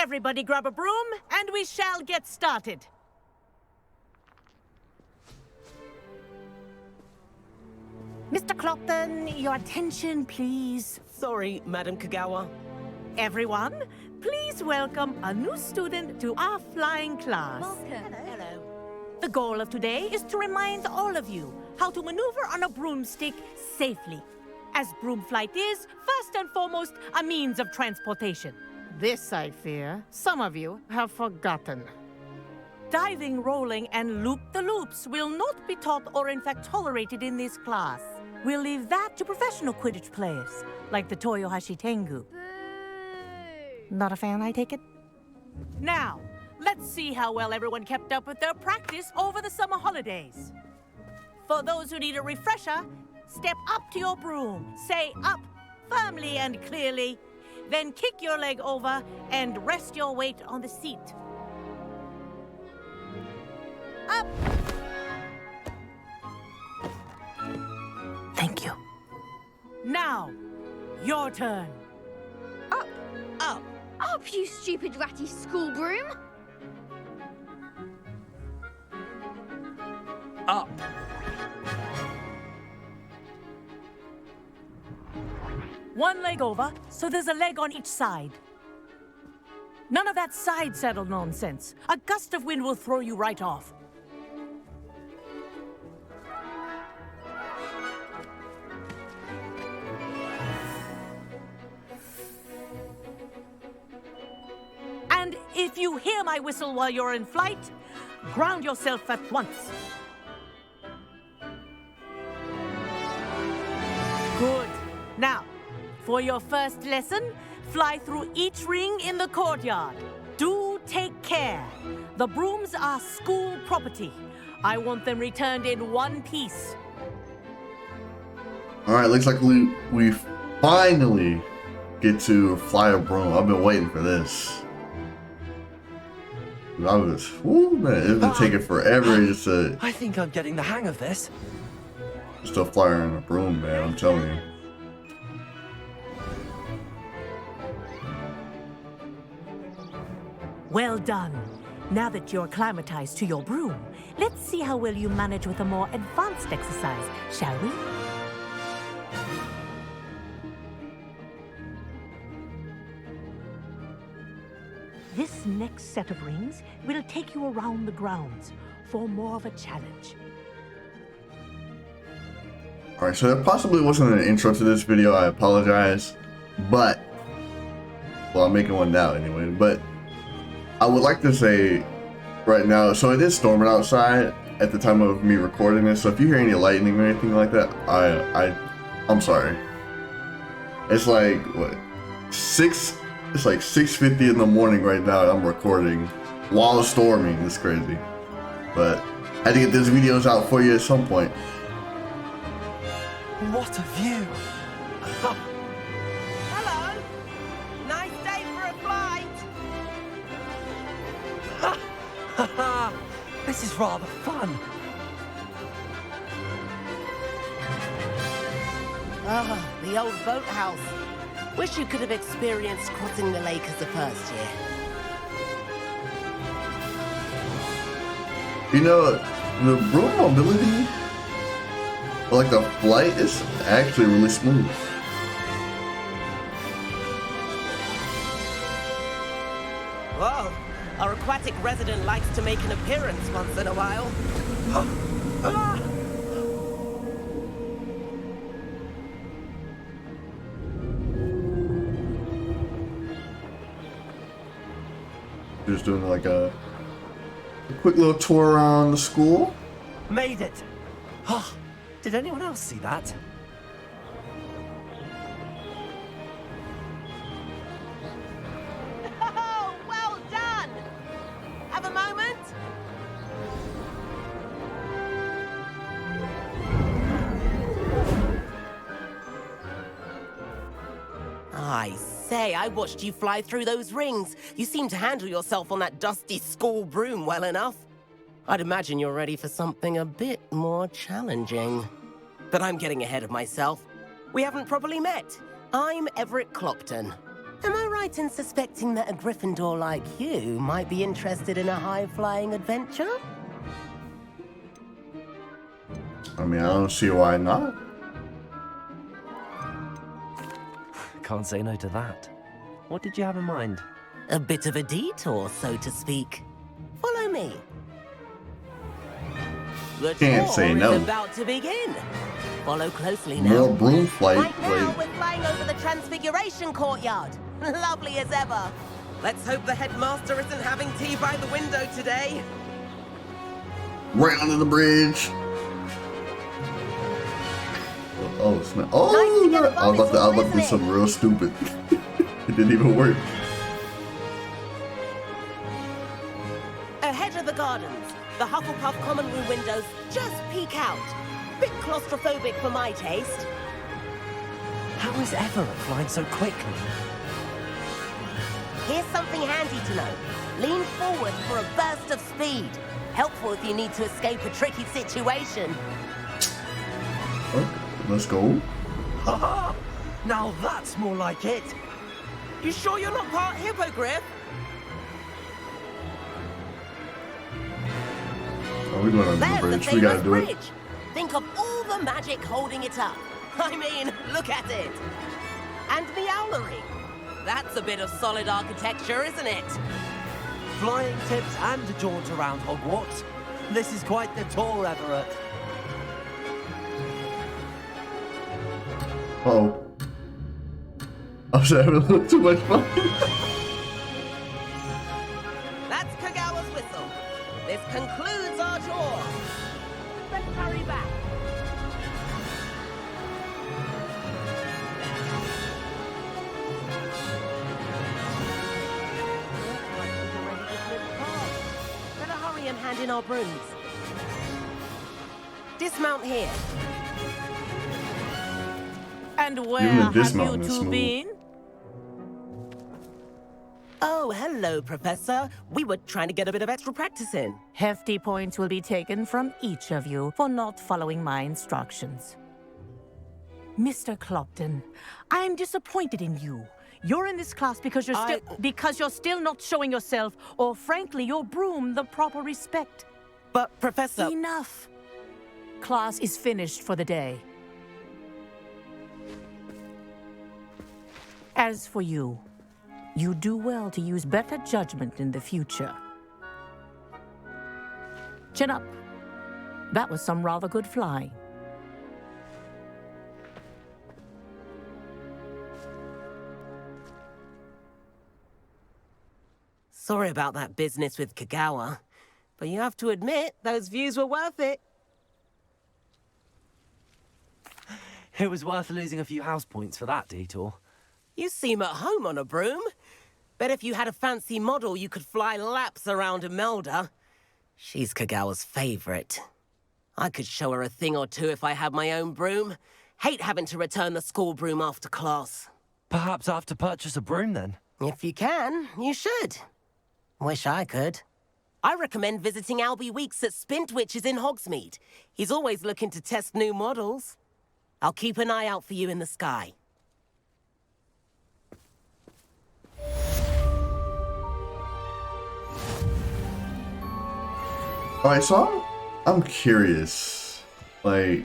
Everybody grab a broom, and we shall get started. Mr. Clopton, your attention, please. Sorry, Madam Kagawa. Everyone, please welcome a new student to our flying class. Welcome. Hello. The goal of today is to remind all of you how to maneuver on a broomstick safely, as broom flight is, first and foremost, a means of transportation. This, I fear, some of you have forgotten. Diving, rolling, and loop-the-loops will not be taught or in fact tolerated in this class. We'll leave that to professional Quidditch players, like the Toyohashi Tengu. Boo! Not a fan, I take it? Now, let's see how well everyone kept up with their practice over the summer holidays. For those who need a refresher, step up to your broom, say up firmly and clearly, then kick your leg over and rest your weight on the seat. Up! Thank you. Now, your turn. Up! Up! Up, you stupid ratty school broom! Up. One leg over, so there's a leg on each side. None of that side saddle nonsense. A gust of wind will throw you right off. And if you hear my whistle while you're in flight, ground yourself at once. Good. Now, for your first lesson, fly through each ring in the courtyard. Do take care. The brooms are school property. I want them returned in one piece. Alright, looks like we finally get to fly a broom. I've been waiting for this. Man, it's been taking forever just to I think I'm getting the hang of this. fly around a broom, man, I'm telling you. Well done. Now that you're acclimatized to your broom, let's see how well you manage with a more advanced exercise, shall we? This next set of rings will take you around the grounds for more of a challenge. Alright, so that possibly wasn't an intro to this video, I apologize. But, well, I'm making one now anyway, but I would like to say right now, so it is storming outside at the time of me recording this, so if you hear any lightning or anything like that, I'm sorry. It's like, what, it's like 6:50 in the morning right now, and I'm recording while it's storming. It's crazy. But I had to get these videos out for you at some point. What a view! Hello! Nice day for a flight! Haha! This is rather fun. Ah, the old boathouse. Wish you could have experienced crossing the lake as the first year. You know, the broom mobility, like the flight, is actually really smooth. Whoa, our aquatic resident likes to make an appearance once in a while. Just doing like a quick little tour around the school. Made it! Oh, did anyone else see that? Oh, well done! Have a moment? I say, I watched you fly through those rings. You seem to handle yourself on that dusty school broom well enough. I'd imagine you're ready for something a bit more challenging. But I'm getting ahead of myself. We haven't properly met. I'm Everett Clopton. Am I right in suspecting that a Gryffindor like you might be interested in a high-flying adventure? I mean, I don't see why not. Can't say no to that. What did you have in mind? A bit of a detour, so to speak. Follow me. The Can't tour say no. is about to begin. Follow closely now. Real broom flight. Right now, Wait. we're flying over the Transfiguration Courtyard. Lovely as ever. Let's hope the headmaster isn't having tea by the window today. Right under the bridge. Oh, snap. Oh, Nice to get I was above about it to do all, something real stupid. It didn't even work. Ahead of the gardens, the Hufflepuff common room windows just peek out. Bit claustrophobic for my taste. How is Everett flying so quickly? Here's something handy to know. Lean forward for a burst of speed. Helpful if you need to escape a tricky situation. Okay, let's go. Haha! Now that's more like it. You sure you're not part hippogriff? Oh, we're going under the There's the bridge. We gotta famous do it. bridge. Think of all the magic holding it up. I mean, look at it. And the owlery. That's a bit of solid architecture, isn't it? Flying tips and a jaunt around Hogwarts. This is quite the tour, Everett. Uh-oh. I'm just having a little too much fun. That's Kagawa's whistle. This concludes our tour. Let's hurry back. Better hurry and hand in our brooms. Dismount here. And where Even the have you dismount is two smooth. been? Oh, hello, Professor. We were trying to get a bit of extra practice in. Hefty points will be taken from each of you for not following my instructions. Mr. Clopton, I'm disappointed in you. You're in this class because you're still not showing yourself, or frankly, your broom the proper respect. But, Professor... Enough. Class is finished for the day. As for you, you do well to use better judgment in the future. Chin up. That was some rather good flying. Sorry about that business with Kagawa, but you have to admit, those views were worth it. It was worth losing a few house points for that detour. You seem at home on a broom. Bet if you had a fancy model, you could fly laps around Imelda. She's Kagawa's favorite. I could show her a thing or two if I had my own broom. Hate having to return the school broom after class. Perhaps I have to purchase a broom then. If you can, you should. Wish I could. I recommend visiting Albie Weeks at Spintwitches in Hogsmeade. He's always looking to test new models. I'll keep an eye out for you in the sky. Alright, so I'm curious. Like,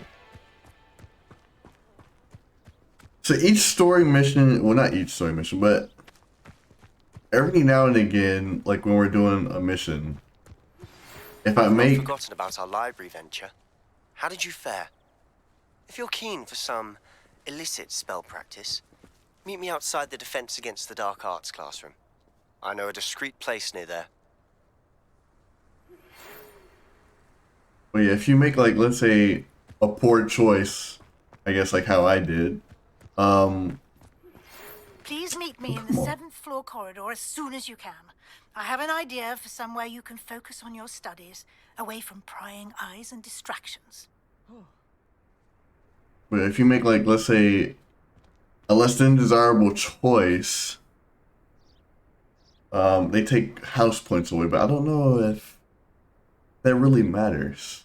so each story mission, well, not each story mission, but every now and again, like when we're doing a mission, if I I've make... forgotten about our library venture. How did you fare? If you're keen for some illicit spell practice, meet me outside the Defense Against the Dark Arts classroom. I know a discreet place near there. But yeah, if you make, like, let's say, a poor choice, I guess, like how I did, Please meet me in the 7th floor corridor as soon as you can. I have an idea for somewhere you can focus on your studies, away from prying eyes and distractions. but if you make, like, let's say, a less than desirable choice, they take house points away, but I don't know if that really matters.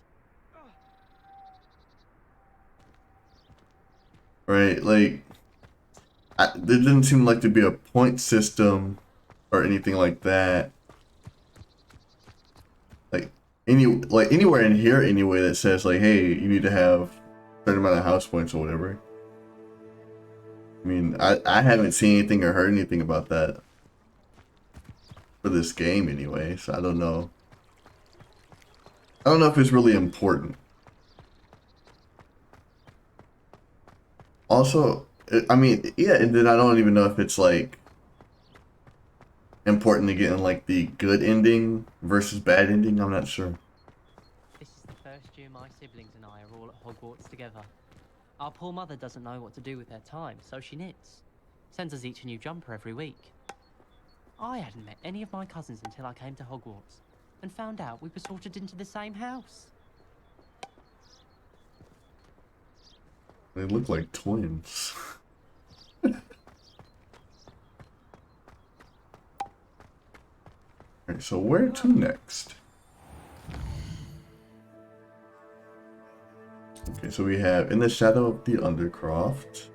Right, like, there didn't seem like to be a point system or anything like that. Like anywhere in here anyway that says like, hey, you need to have a certain amount of house points or whatever. I mean, I haven't seen anything or heard anything about that for this game anyway, so I don't know. I don't know if it's really important. Also, I mean, yeah, and then I don't even know if it's like important to get in like the good ending versus bad ending. I'm not sure. This is the first year my siblings and I are all at Hogwarts together. Our poor mother doesn't know what to do with her time, so she knits. Sends us each a new jumper every week. I hadn't met any of my cousins until I came to Hogwarts and found out we were sorted into the same house. They look like twins. Alright, so where to next? Okay, so we have In the Shadow of the Undercroft.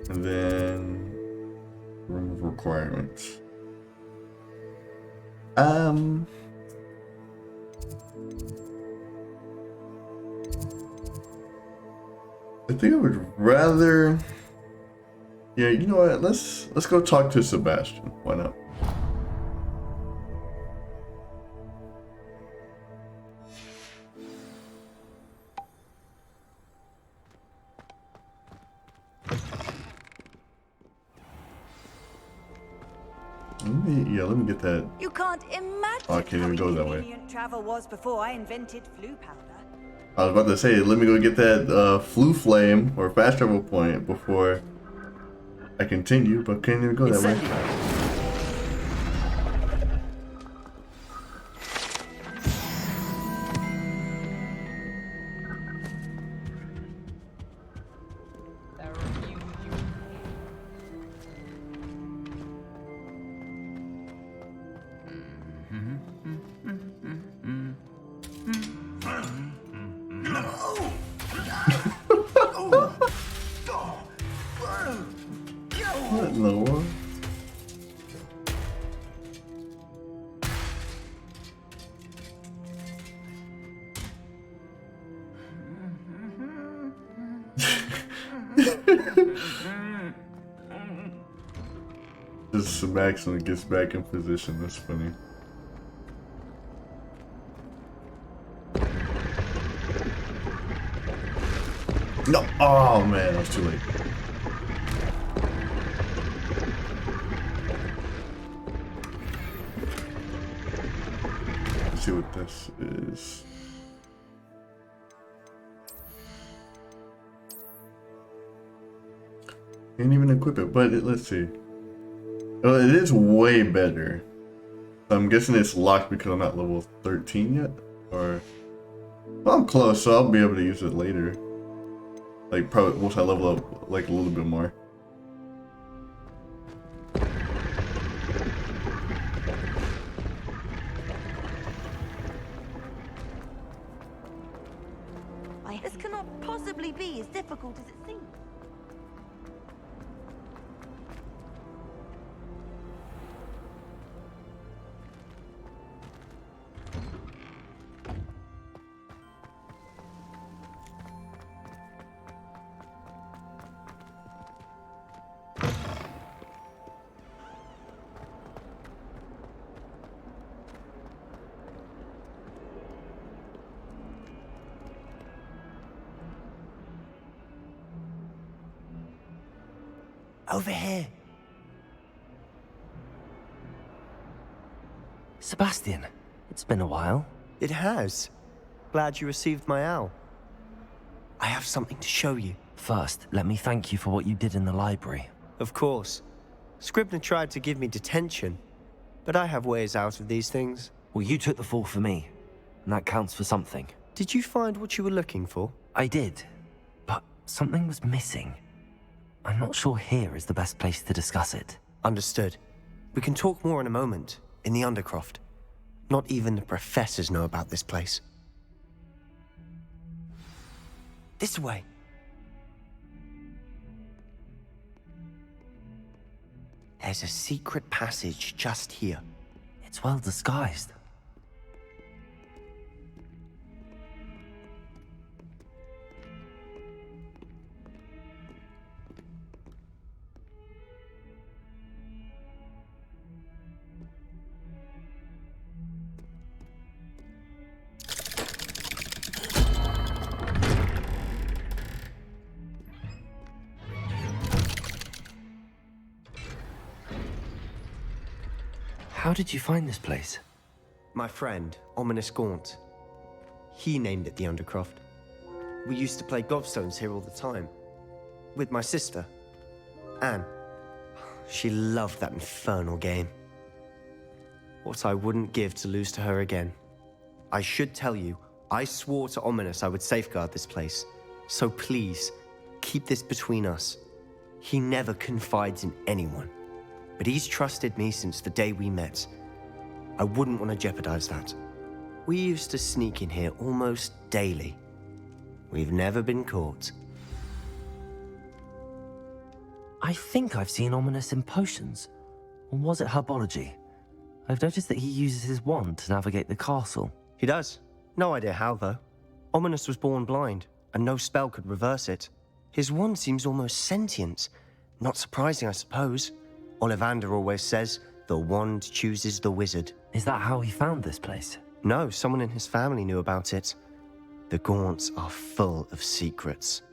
And then Room of Requirements. I think I would rather. Yeah, you know what? Let's go talk to Sebastian. Why not? Let me get that. You can't imagine Oh, I can't how even go that way. inconvenient travel was before I invented flu powder. I was about to say, let me go get that flu flame or fast travel point before I continue, but can't even go that way. What in the world? Just smacks when it gets back in position. That's funny. No! Oh man, I was too late. Let's see what this is. Can't even equip it, but let's see. Well, it is way better. I'm guessing it's locked because I'm not level 13 yet, or well, I'm close, so I'll be able to use it later. Like probably once I level up like a little bit more. This cannot possibly be as difficult as it seems. Over here. Sebastian, it's been a while. It has. Glad you received my owl. I have something to show you. First, let me thank you for what you did in the library. Of course. Scribner tried to give me detention, but I have ways out of these things. Well, you took the fall for me, and that counts for something. Did you find what you were looking for? I did, but something was missing. I'm not sure here is the best place to discuss it. Understood. We can talk more in a moment, in the Undercroft. Not even the professors know about this place. This way. There's a secret passage just here. It's well disguised. How did you find this place? My friend, Ominous Gaunt. He named it the Undercroft. We used to play gobstones here all the time. With my sister, Anne. She loved that infernal game. What I wouldn't give to lose to her again. I should tell you, I swore to Ominous I would safeguard this place. So please, keep this between us. He never confides in anyone. But he's trusted me since the day we met. I wouldn't want to jeopardize that. We used to sneak in here almost daily. We've never been caught. I think I've seen Ominous in potions. Or was it herbology? I've noticed that he uses his wand to navigate the castle. He does. No idea how, though. Ominous was born blind, and no spell could reverse it. His wand seems almost sentient. Not surprising, I suppose. Ollivander always says, the wand chooses the wizard. Is that how he found this place? No, someone in his family knew about it. The Gaunts are full of secrets.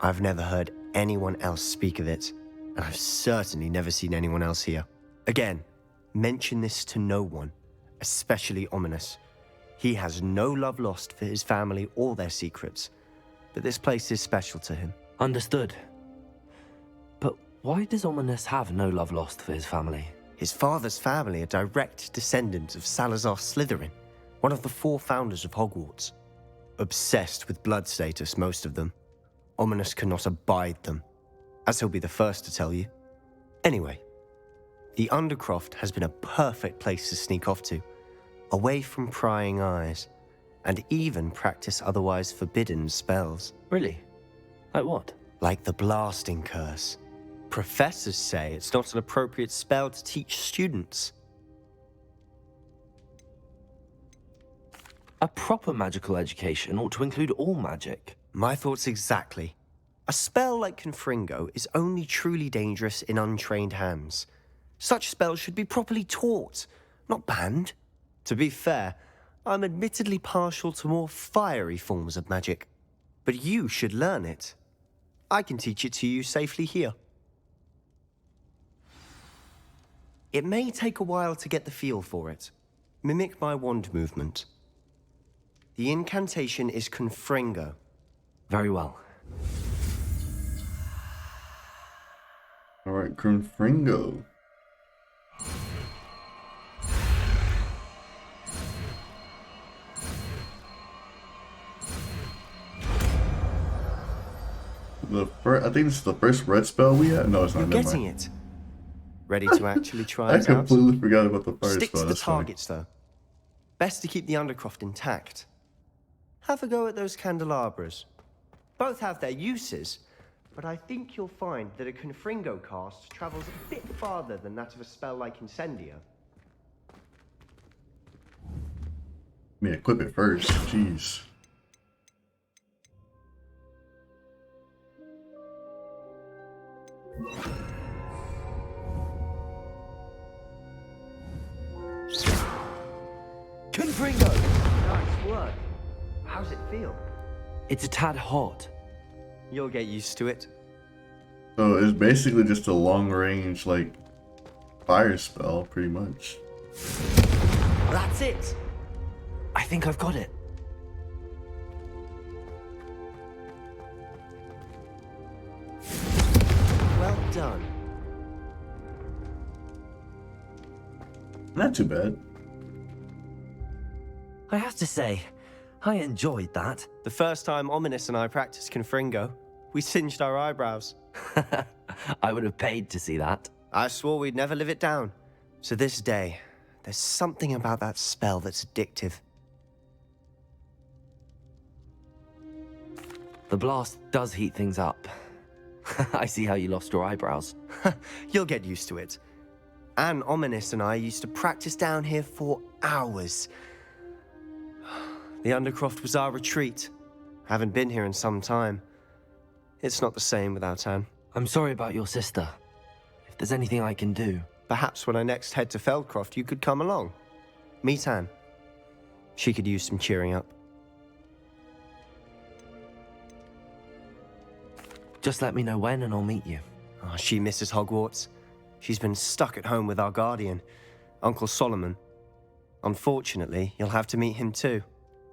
I've never heard anyone else speak of it, and I've certainly never seen anyone else here. Again, mention this to no one, especially Ominous. He has no love lost for his family or their secrets, but this place is special to him. Understood. But why does Ominous have no love lost for his family? His father's family are direct descendants of Salazar Slytherin, one of the 4 founders of Hogwarts. Obsessed with blood status, most of them. Ominous cannot abide them, as he'll be the first to tell you. Anyway, the Undercroft has been a perfect place to sneak off to, away from prying eyes, and even practice otherwise forbidden spells. Really? Like what? Like the blasting curse. Professors say it's not an appropriate spell to teach students. A proper magical education ought to include all magic. My thoughts exactly. A spell like Confringo is only truly dangerous in untrained hands. Such spells should be properly taught, not banned. To be fair, I'm admittedly partial to more fiery forms of magic. But you should learn it. I can teach it to you safely here. It may take a while to get the feel for it. Mimic my wand movement. The incantation is Confringo. Very well. Alright, Confringo. I think this is the first red spell we had. No, it's not. You're getting it. Ready to actually try it out? I completely forgot about the fire Stick spell. to the targets, though. Best to keep the Undercroft intact. Have a go at those candelabras. Both have their uses, but I think you'll find that a Confringo cast travels a bit farther than that of a spell like Incendio. Let me equip it first. Jeez. Confringo! Nice work. How's it feel? It's a tad hot. You'll get used to it. So it's basically just a long range, like, fire spell, pretty much. That's it. I think I've got it. Well done. Not too bad. I have to say, I enjoyed that. The first time Ominous and I practiced Confringo, we singed our eyebrows. I would have paid to see that. I swore we'd never live it down. To this day, there's something about that spell that's addictive. The blast does heat things up. I see how you lost your eyebrows. You'll get used to it. Anne, Ominous, and I used to practice down here for hours. The Undercroft was our retreat. Haven't been here in some time. It's not the same without Anne. I'm sorry about your sister. If there's anything I can do... Perhaps when I next head to Feldcroft, you could come along. Meet Anne. She could use some cheering up. Just let me know when and I'll meet you. Oh, she misses Hogwarts. She's been stuck at home with our guardian, Uncle Solomon. Unfortunately, you'll have to meet him too.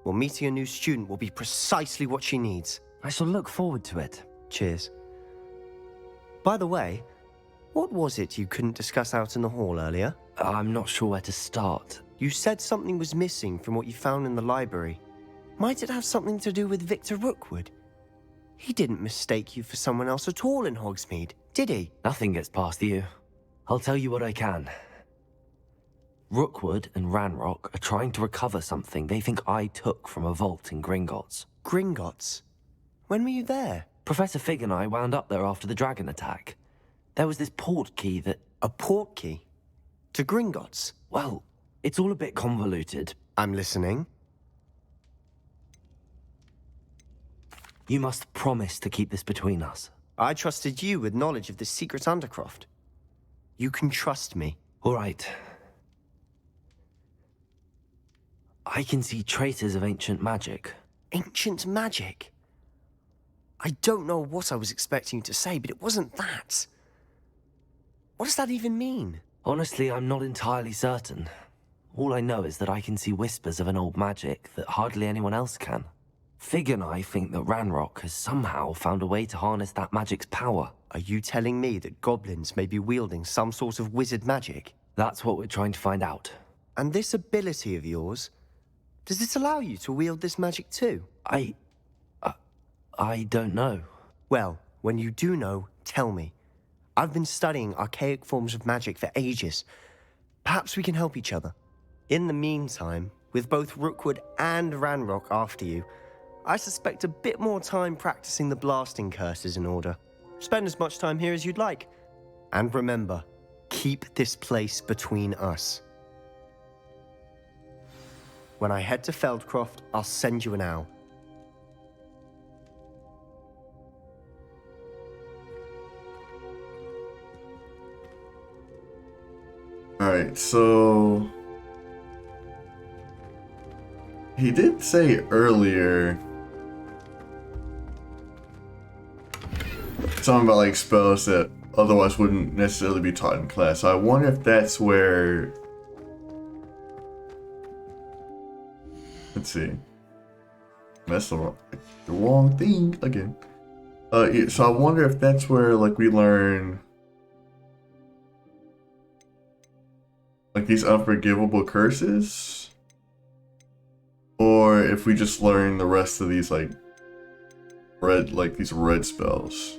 Well, meeting a new student will be precisely what she needs. I shall look forward to it. Cheers. By the way, what was it you couldn't discuss out in the hall earlier? I'm not sure where to start. You said something was missing from what you found in the library. Might it have something to do with Victor Rookwood? He didn't mistake you for someone else at all in Hogsmeade, did he? Nothing gets past you. I'll tell you what I can. Rookwood and Ranrock are trying to recover something they think I took from a vault in Gringotts. Gringotts? When were you there? Professor Fig and I wound up there after the dragon attack. There was this portkey that... A portkey? To Gringotts? Well, it's all a bit convoluted. I'm listening. You must promise to keep this between us. I trusted you with knowledge of the secret Undercroft. You can trust me. All right. I can see traces of ancient magic. Ancient magic? I don't know what I was expecting you to say, but it wasn't that. What does that even mean? Honestly, I'm not entirely certain. All I know is that I can see whispers of an old magic that hardly anyone else can. Fig and I think that Ranrock has somehow found a way to harness that magic's power. Are you telling me that goblins may be wielding some sort of wizard magic? That's what we're trying to find out. And this ability of yours, does it allow you to wield this magic too? I don't know. Well, when you do know, tell me. I've been studying archaic forms of magic for ages. Perhaps we can help each other. In the meantime, with both Rookwood and Ranrock after you, I suspect a bit more time practicing the blasting curse is in order. Spend as much time here as you'd like. And remember, keep this place between us. When I head to Feldcroft, I'll send you an owl. Alright, so... He did say earlier... something about like spells that otherwise wouldn't necessarily be taught in class. So I wonder if that's where... Let's see. That's the wrong thing again. Yeah, so I wonder if that's where like we learn... like these unforgivable curses, or if we just learn the rest of these like these red spells.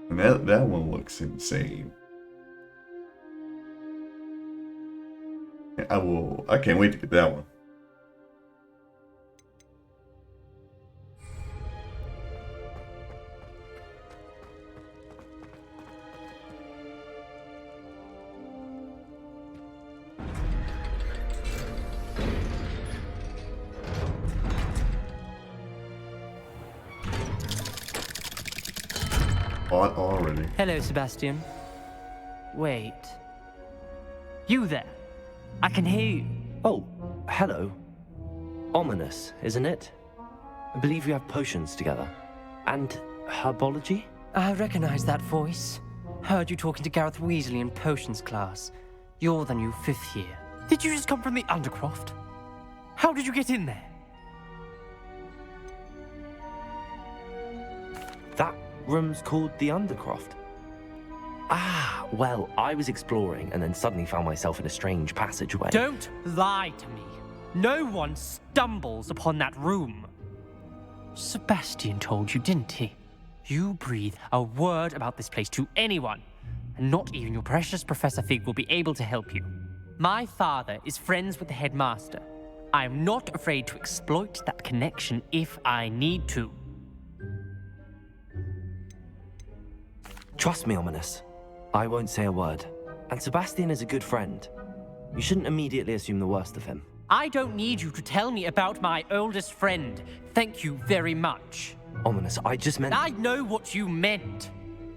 And that one looks insane. I can't wait to get that one. Already. Hello, Sebastian. Wait. You there? I can hear you. Oh, hello. Ominous, isn't it? I believe we have potions together. And herbology? I recognize that voice. Heard you talking to Gareth Weasley in potions class. You're the new 5th year. Did you just come from the Undercroft? How did you get in there? That room's called the Undercroft. Ah, well, I was exploring and then suddenly found myself in a strange passageway. Don't lie to me. No one stumbles upon that room. Sebastian told you, didn't he? You breathe a word about this place to anyone, and not even your precious Professor Fig will be able to help you. My father is friends with the headmaster. I am not afraid to exploit that connection if I need to. Trust me, Ominous. I won't say a word. And Sebastian is a good friend. You shouldn't immediately assume the worst of him. I don't need you to tell me about my oldest friend. Thank you very much. Ominous, I just meant... I know what you meant.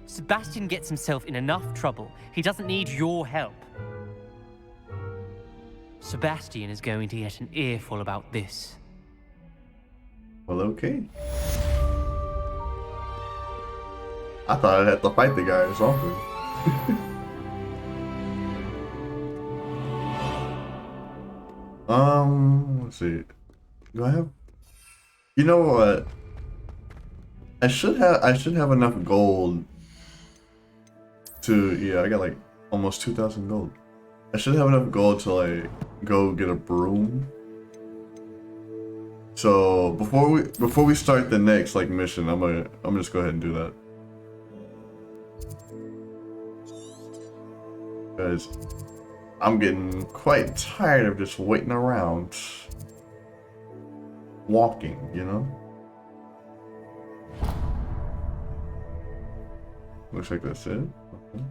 Sebastian gets himself in enough trouble. He doesn't need your help. Sebastian is going to get an earful about this. Well, okay. I thought I'd have to fight the guy or something. Let's see. Do I have? You know what? I should have enough gold to, yeah, I got like almost 2,000 gold. I should have enough gold to like go get a broom. So before we start the next like mission, I'm gonna just go ahead and do that. Because I'm getting quite tired of just waiting around, walking, you know? Looks like that's it. Okay.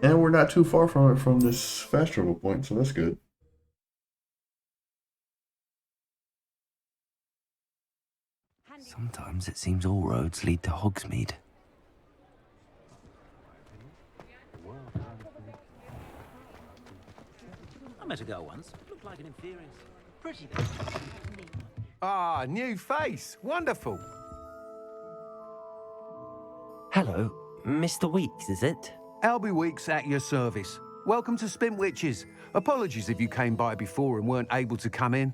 And we're not too far from this fast travel point, so that's good. Sometimes it seems all roads lead to Hogsmeade. I met a girl once. Looked like an inferior. Pretty though. Ah, new face. Wonderful. Hello, Mr. Weeks, is it? Albie Weeks at your service. Welcome to Spin Witches. Apologies if you came by before and weren't able to come in.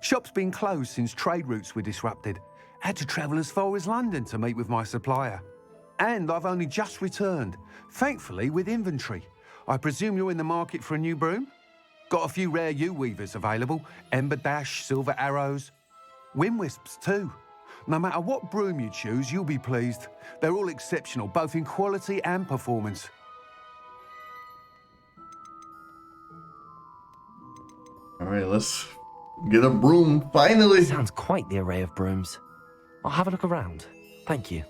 Shop's been closed since trade routes were disrupted. Had to travel as far as London to meet with my supplier. And I've only just returned, thankfully with inventory. I presume you're in the market for a new broom? Got a few rare yew-weavers available. Ember Dash, Silver Arrows. Wind Wisps too. No matter what broom you choose, you'll be pleased. They're all exceptional, both in quality and performance. Alright, let's get a broom, finally! Sounds quite the array of brooms. I'll have a look around. Thank you.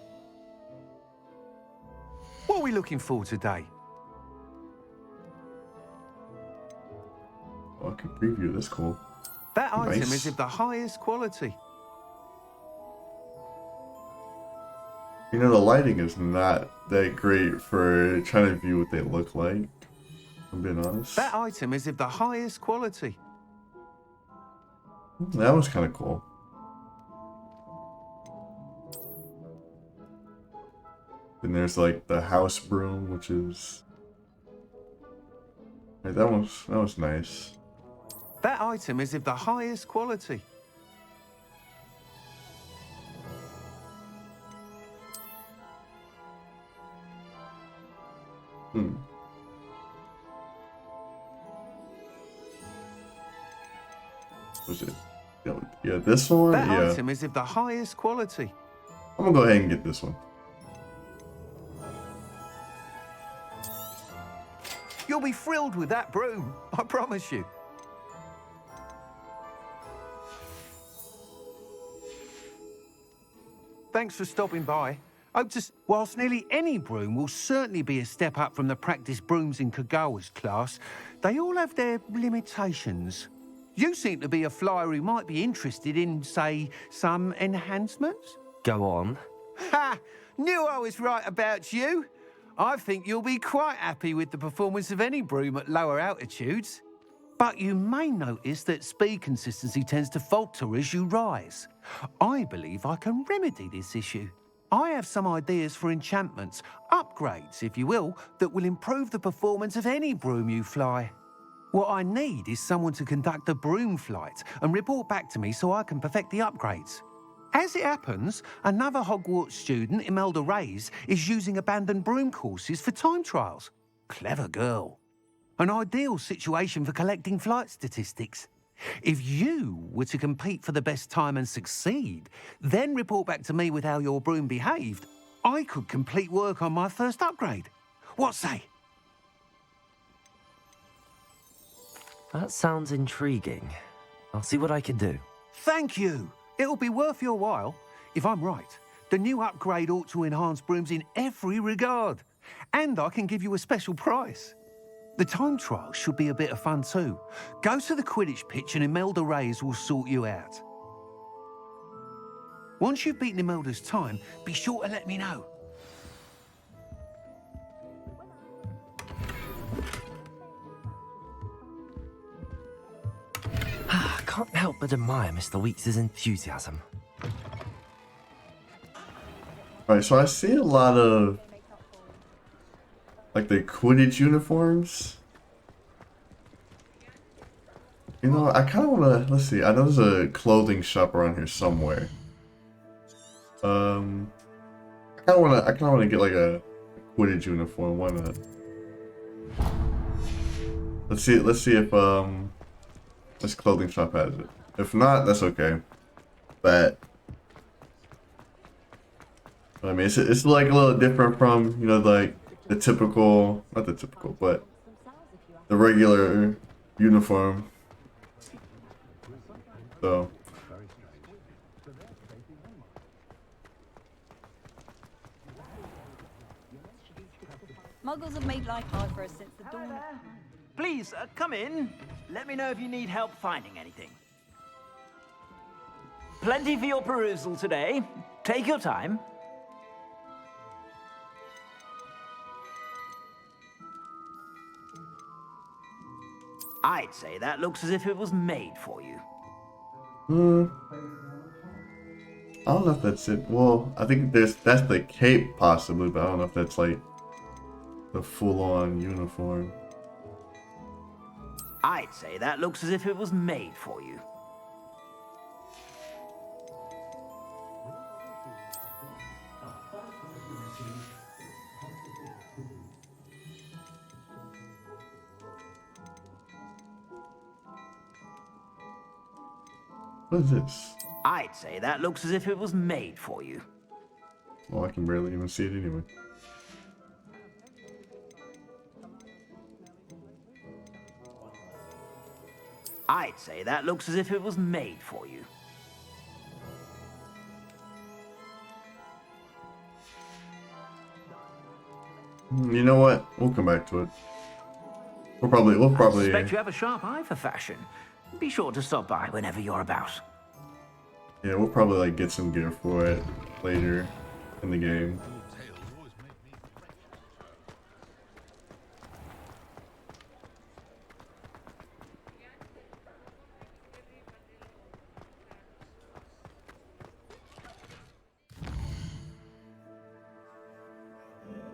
What are we looking for today? Oh, I can preview this, cool. That item Nice. is of the highest quality. You know, the lighting is not that great for trying to view what they look like. I'm being honest. That item is of the highest quality. That was kind of cool. Then there's like the house broom, which is... Right, that was nice. That item is of the highest quality. Was it? Yeah, this one? That Yeah. item is of the highest quality. I'm gonna go ahead and get this one. You'll be thrilled with that broom, I promise you. Thanks for stopping by. Whilst nearly any broom will certainly be a step up from the practice brooms in Kagawa's class, they all have their limitations. You seem to be a flyer who might be interested in, say, some enhancements? Go on. Ha! Knew I was right about you. I think you'll be quite happy with the performance of any broom at lower altitudes. But you may notice that speed consistency tends to falter as you rise. I believe I can remedy this issue. I have some ideas for enchantments, upgrades, if you will, that will improve the performance of any broom you fly. What I need is someone to conduct a broom flight and report back to me so I can perfect the upgrades. As it happens, another Hogwarts student, Imelda Reyes, is using abandoned broom courses for time trials. Clever girl. An ideal situation for collecting flight statistics. If you were to compete for the best time and succeed, then report back to me with how your broom behaved, I could complete work on my first upgrade. What say? That sounds intriguing. I'll see what I can do. Thank you. It'll be worth your while. If I'm right, The new upgrade ought to enhance brooms in every regard. And I can give you a special price. The time trial should be a bit of fun too. Go to the Quidditch pitch and Imelda Reyes will sort you out. Once you've beaten Imelda's time, be sure to let me know. I can't help but admire Mr. Weeks' enthusiasm. Alright, so I see a lot of like the Quidditch uniforms. You know, I kind of want to, let's see, I know there's a clothing shop around here somewhere. I kind of want to get like a Quidditch uniform. Why not? Let's see if this clothing shop has it. If not, that's okay. But I mean, it's like a little different from, you know, like the typical, not the typical, but the regular uniform. So. Muggles have made life hard for us since the dawn. Please, come in. Let me know if you need help finding anything. Plenty for your perusal today. Take your time. I'd say that looks as if it was made for you. I don't know if that's it. Well, I think that's the cape possibly, but I don't know if that's like the full-on uniform. I'd say that looks as if it was made for you. What is this? I'd say that looks as if it was made for you. Well, I can barely even see it anyway. I'd say that looks as if it was made for you. You know what? We'll come back to it. We'll probably. I suspect you have a sharp eye for fashion. Be sure to stop by whenever you're about. Yeah, we'll probably like get some gear for it later in the game.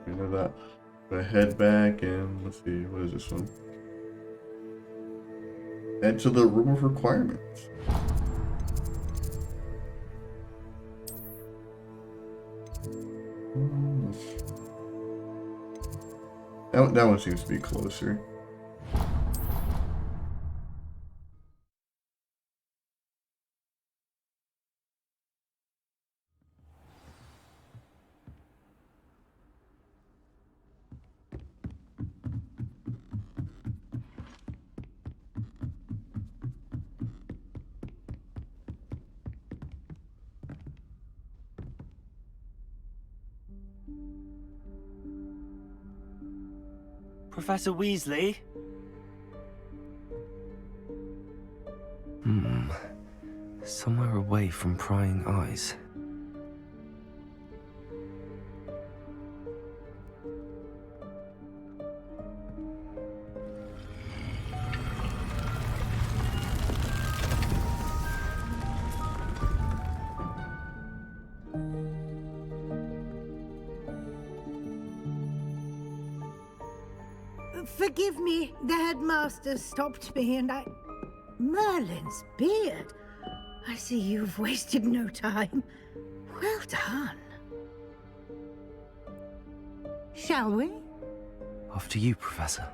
You know that. Gonna head back and let's see, what is this one? Head to the room of requirements. That one seems to be closer. Professor Weasley? Somewhere away from prying eyes. Forgive me, the headmaster stopped me and I... Merlin's beard. I see you've wasted no time. Well done. Shall we? After you, Professor.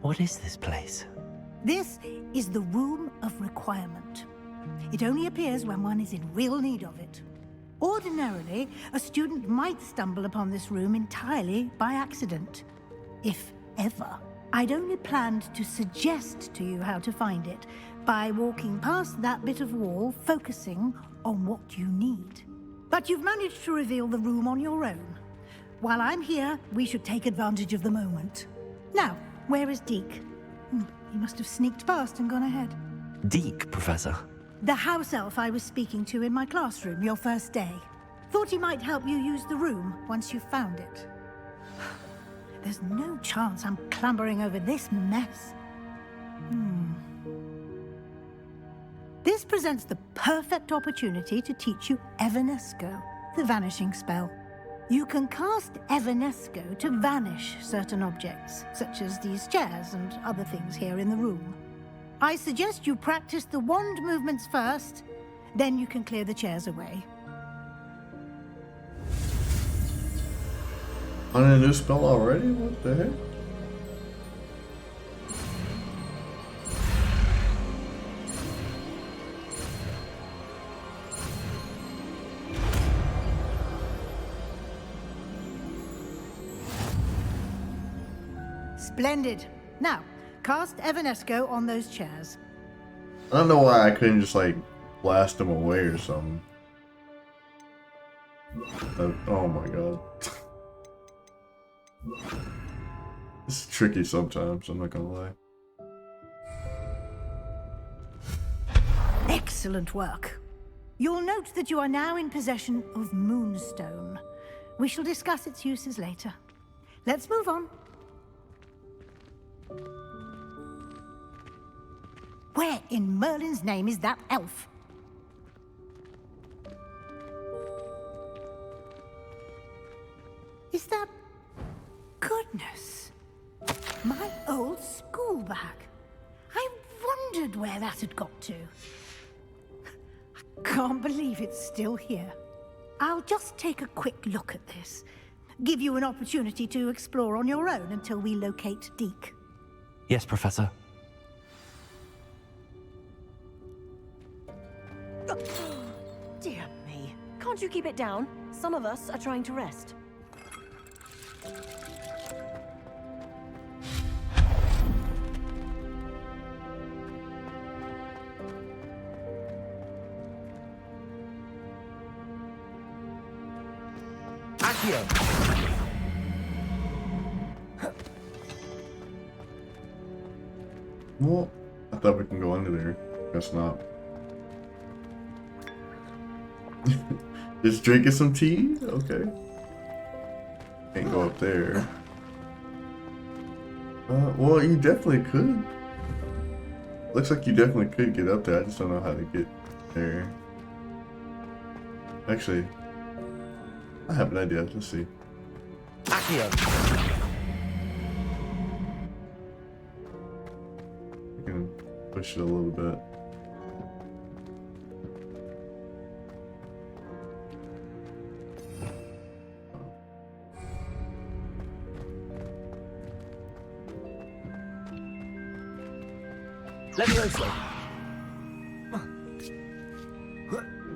What is this place? This is the Room of Requirement. It only appears when one is in real need of it. Ordinarily, a student might stumble upon this room entirely by accident. If ever. I'd only planned to suggest to you how to find it by walking past that bit of wall, focusing on what you need. But you've managed to reveal the room on your own. While I'm here, we should take advantage of the moment. Now, where is Deke? He must have sneaked past and gone ahead. Deke, Professor? The house elf I was speaking to in my classroom your first day. Thought he might help you use the room once you found it. There's no chance I'm clambering over this mess. This presents the perfect opportunity to teach you Evanesco, the vanishing spell. You can cast Evanesco to vanish certain objects, such as these chairs and other things here in the room. I suggest you practice the wand movements first, then you can clear the chairs away. On a new spell already? What the heck? Splendid. Now, cast Evanesco on those chairs. I don't know why I couldn't just like blast them away or something. Oh my god. It's tricky sometimes, I'm not gonna lie. Excellent work. You'll note that you are now in possession of Moonstone. We shall discuss its uses later. Let's move on. Where in Merlin's name is that elf? Is that... Goodness. My old school bag. I wondered where that had got to. I can't believe it's still here. I'll just take a quick look at this. Give you an opportunity to explore on your own until we locate Deke. Yes, Professor. Dear me. Can't you keep it down? Some of us are trying to rest. Well, I thought we can go under there. Guess not. Just drinking some tea? Okay. Can't go up there. Well, you definitely could. Looks like you definitely could get up there. I just don't know how to get there. Actually, I have an idea. Let's see. We can push it a little bit. Levioso.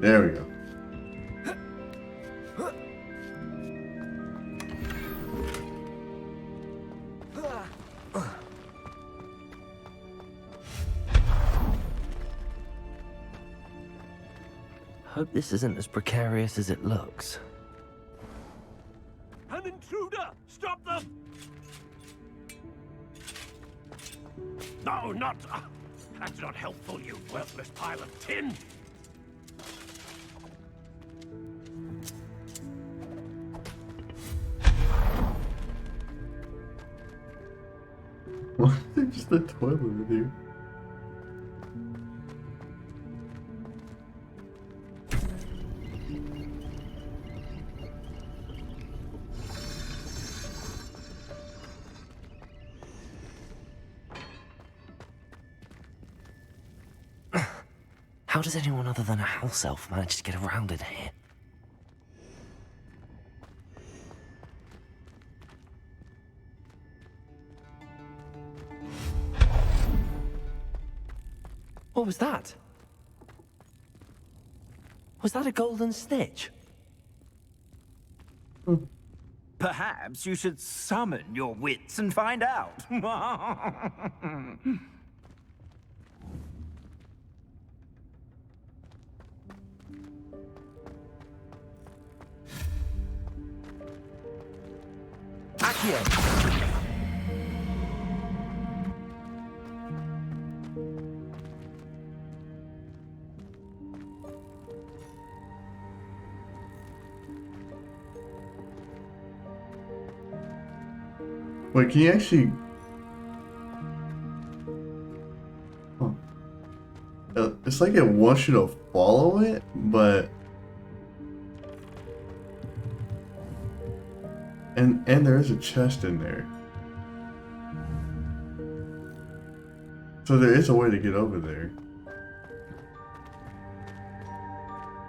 There we go. Hope this isn't as precarious as it looks. An intruder! Stop them! No, not... that's not helpful, you worthless pile of tin! Why is there just a toilet in here? How does anyone other than a house elf manage to get around in here? What was that? Was that a golden stitch? Perhaps you should summon your wits and find out. Accio! Wait, can you actually... Huh. It's like it wants you to follow it, but... And there is a chest in there. So there is a way to get over there.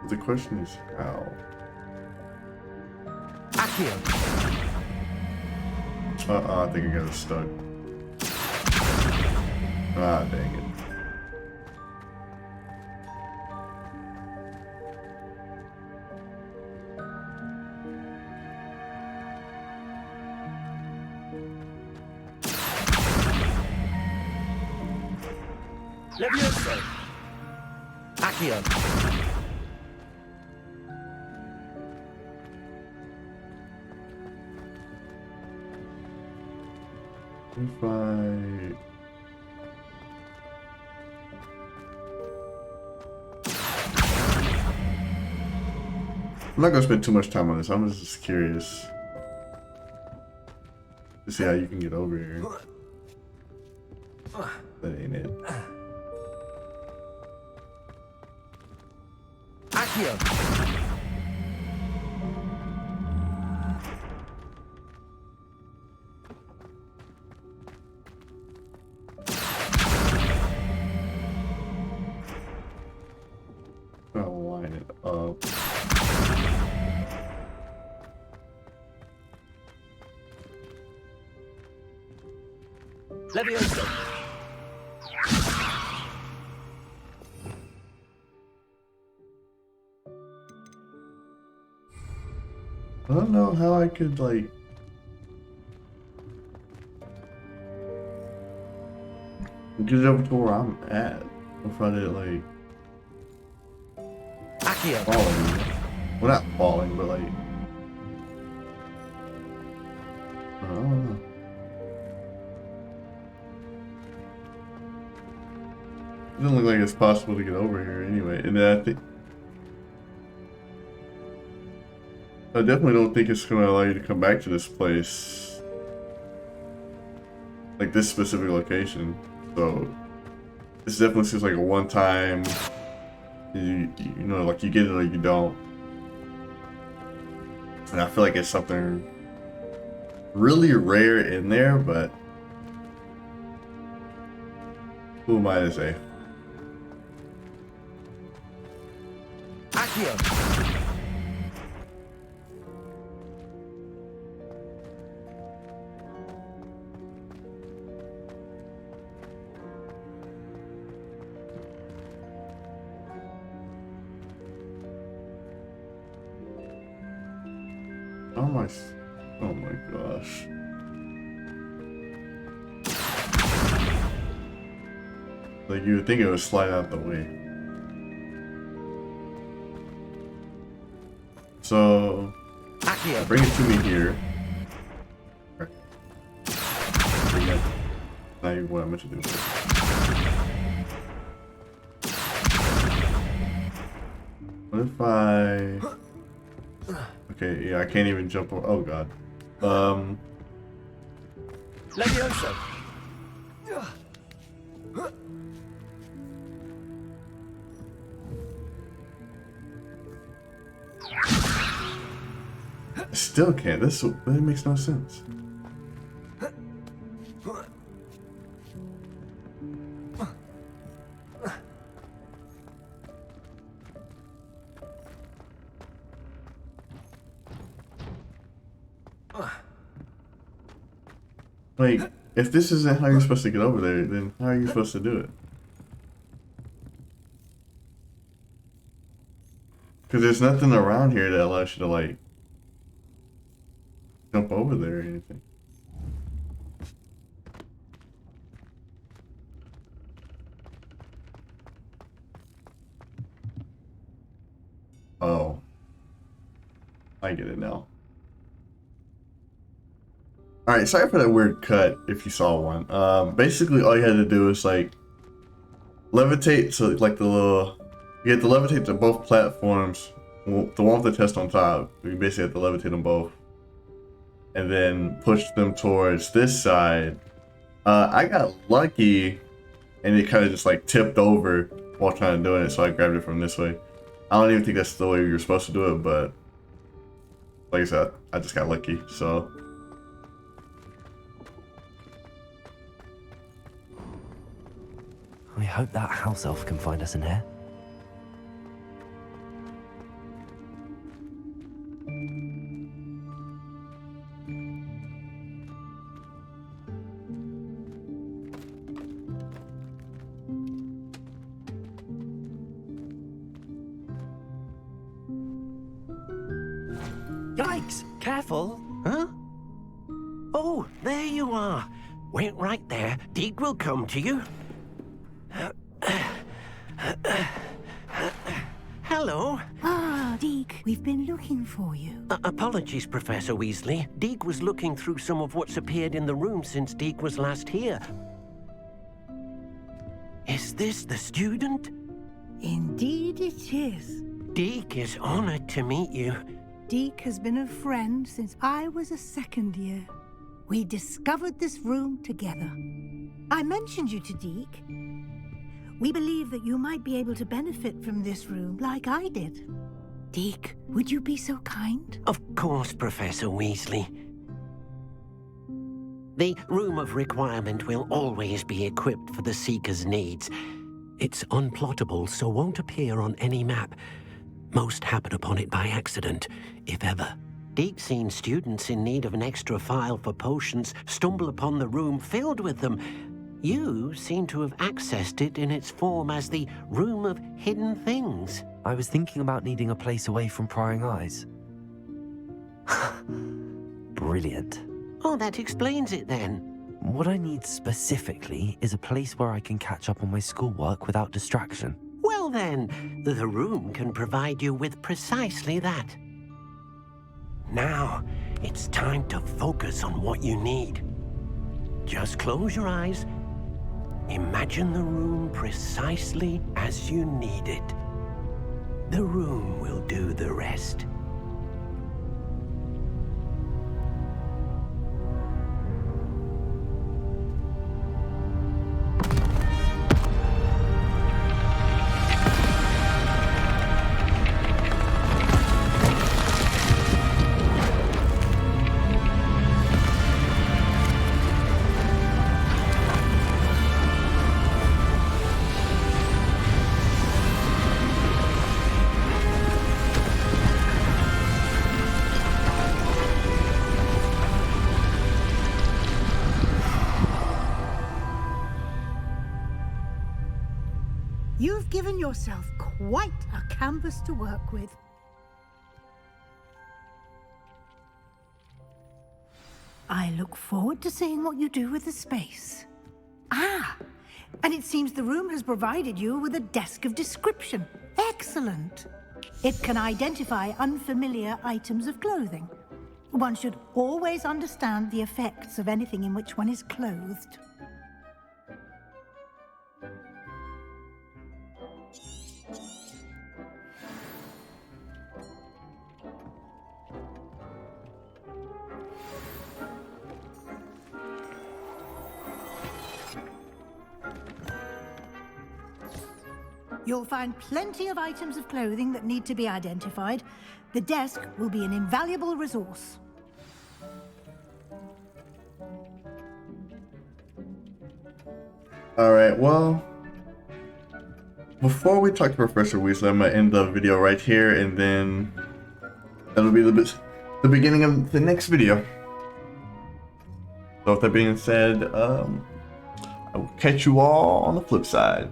The question is how? Accio! I think I got it stuck. Ah, dang it. Levioso! Accio! If I'm not gonna spend too much time on this. I'm just curious to see how you can get over here. That ain't it. Accio! I'll line it up. Levioso! I don't know how I could like get it over to where I'm at. If I did like Accio! falling. Well, not falling, but like I don't know. It doesn't look like it's possible to get over here anyway. And then I definitely don't think it's going to allow you to come back to this place. Like this specific location. So this definitely seems like a one-time, you know, like you get it or you don't. And I feel like it's something really rare in there, but who am I to say? Accio! Oh my gosh. Like you would think it would slide out the way. So Accio! bring it to me here. Not even what I meant to do. What if I... Okay, yeah, I can't even jump over. Oh god. Levioso! I still can't. That makes no sense. Like, if this isn't how you're supposed to get over there, then how are you supposed to do it? Because there's nothing around here that allows you to, like, jump over there or anything. Oh. I get it now. Alright, sorry for that weird cut if you saw one. Basically all you had to do is, like, levitate to, like, the little... You had to levitate to both platforms. The one with the test on top, you basically have to levitate them both. And then push them towards this side. I got lucky and it kind of just like tipped over while trying to do it, so I grabbed it from this way. I don't even think that's the way you're supposed to do it, but like I said, I just got lucky, so. I hope that house elf can find us in here. Yikes! Careful! Huh? Oh, there you are. Wait right there. Deek will come to you. Hello. Ah, Deek, we've been looking for you. Apologies, Professor Weasley. Deek was looking through some of what's appeared in the room since Deek was last here. Is this the student? Indeed it is. Deek is honored to meet you. Deek has been a friend since I was a second year. We discovered this room together. I mentioned you to Deek. We believe that you might be able to benefit from this room like I did. Deek, would you be so kind? Of course, Professor Weasley. The Room of Requirement will always be equipped for the Seeker's needs. It's unplottable, so won't appear on any map. Most happen upon it by accident, if ever. Deek's seen students in need of an extra file for potions stumble upon the room filled with them. You seem to have accessed it in its form as the Room of Hidden Things. I was thinking about needing a place away from prying eyes. Brilliant. Oh, that explains it then. What I need specifically is a place where I can catch up on my schoolwork without distraction. Well then, the room can provide you with precisely that. Now, it's time to focus on what you need. Just close your eyes. Imagine the room precisely as you need it. The room will do the rest. You've given yourself quite a canvas to work with. I look forward to seeing what you do with the space. Ah, and it seems the room has provided you with a desk of description. Excellent. It can identify unfamiliar items of clothing. One should always understand the effects of anything in which one is clothed. You'll find plenty of items of clothing that need to be identified. The desk will be an invaluable resource. Alright, well, before we talk to Professor Weasley, I'm going to end the video right here, and then that'll be the beginning of the next video. So with that being said, I will catch you all on the flip side.